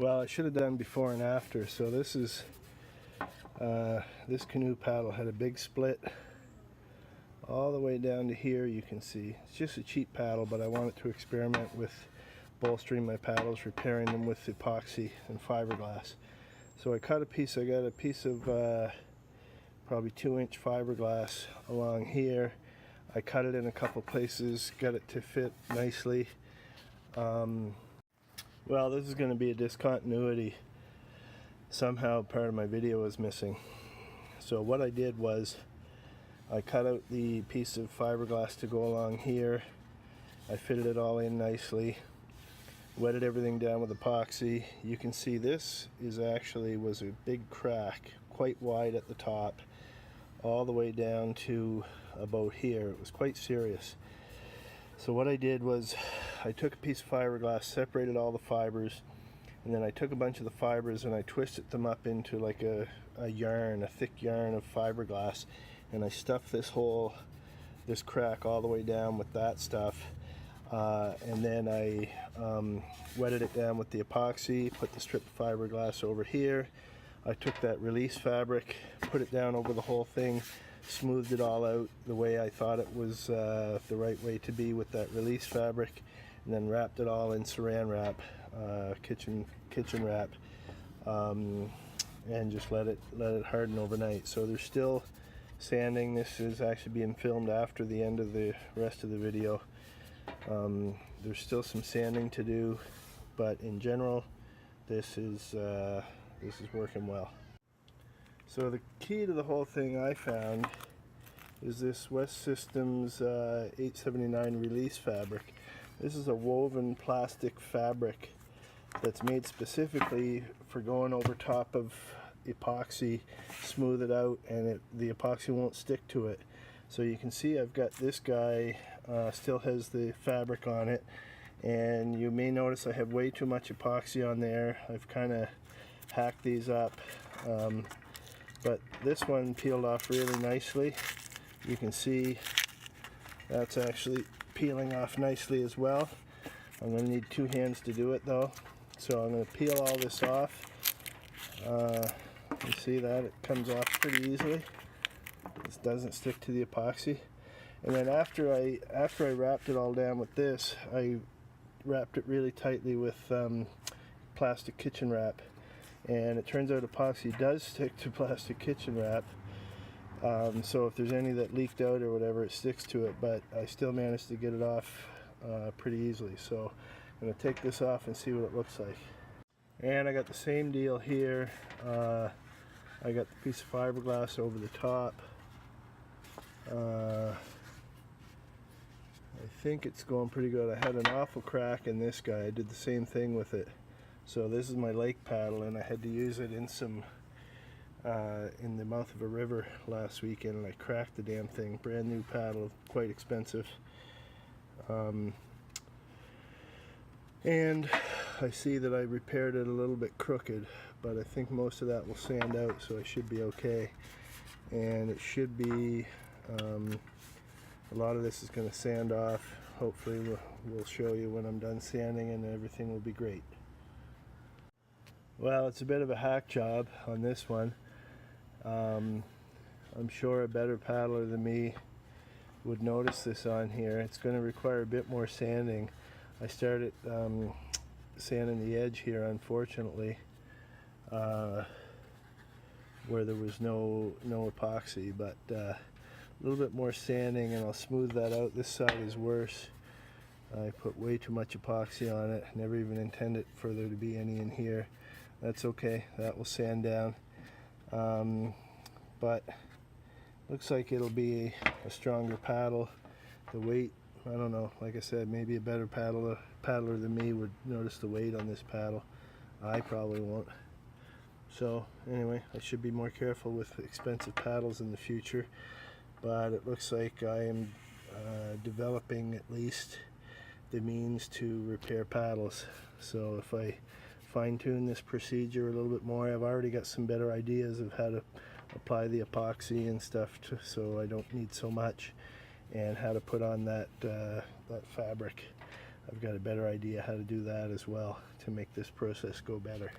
Well, I should have done before and after. So this is this canoe paddle had a big split all the way down to here. You can see it's just a cheap paddle, but I wanted to experiment with bolstering my paddles, repairing them with epoxy and fiberglass. So I got a piece of probably 2-inch fiberglass along here. I cut it in a couple places, got it to fit nicely. Well, this is going to be a discontinuity. Somehow part of my video was missing. So what I did was I cut out the piece of fiberglass to go along here. I fitted it all in nicely, wetted everything down with epoxy. You can see this was a big crack, quite wide at the top, all the way down to about here. It was quite serious. So what I did was I took a piece of fiberglass, separated all the fibers, and then I took a bunch of the fibers and I twisted them up into like a thick yarn of fiberglass, and I stuffed this crack all the way down with that stuff. And then I wetted it down with the epoxy, put the strip of fiberglass over here. I took that release fabric, put it down over the whole thing, smoothed it all out the way I thought it was the right way to be with that release fabric, and then wrapped it all in saran wrap, kitchen wrap, and just let it harden overnight. So there's still sanding. This is actually being filmed after the end of the rest of the video. There's still some sanding to do, but in general this is working well. So the key to the whole thing I found is this West Systems 879 release fabric. This is a woven plastic fabric that's made specifically for going over top of epoxy, smooth it out, and the epoxy won't stick to it. So you can see I've got this guy, still has the fabric on it, and you may notice I have way too much epoxy on there. I've kind of hacked these up, but this one peeled off really nicely. You can see that's actually peeling off nicely as well. I'm going to need 2 hands to do it though, so I'm going to peel all this off. You see that it comes off pretty easily. This doesn't stick to the epoxy. And then after I wrapped it all down with this, I wrapped it really tightly with plastic kitchen wrap, and it turns out epoxy does stick to plastic kitchen wrap. So if there's any that leaked out or whatever, it sticks to it, but I still managed to get it off pretty easily. So I'm going to take this off and see what it looks like. And I got the same deal here. I got the piece of fiberglass over the top. I think it's going pretty good. I had an awful crack in this guy. I did the same thing with it. So this is my lake paddle, and I had to use it in the mouth of a river last weekend, and I cracked the damn thing. Brand new paddle, quite expensive. And I see that I repaired it a little bit crooked, but I think most of that will sand out, so I should be okay. And it should be, a lot of this is going to sand off. Hopefully we'll show you when I'm done sanding, and everything will be great. Well, it's a bit of a hack job on this one. I'm sure a better paddler than me would notice this on here. It's going to require a bit more sanding. I started sanding the edge here, unfortunately, where there was no epoxy, but a little bit more sanding and I'll smooth that out. This side is worse. I put way too much epoxy on it. Never even intended for there to be any in here. That's okay, that will sand down. But looks like it'll be a stronger paddle. The weight, I don't know, like I said, maybe a better paddler than me would notice the weight on this paddle. I probably won't. So anyway, I should be more careful with expensive paddles in the future, but it looks like I am developing at least the means to repair paddles. So if I fine-tune this procedure a little bit more, I've already got some better ideas of how to apply the epoxy and stuff so I don't need so much, and how to put on that fabric. I've got a better idea how to do that as well to make this process go better.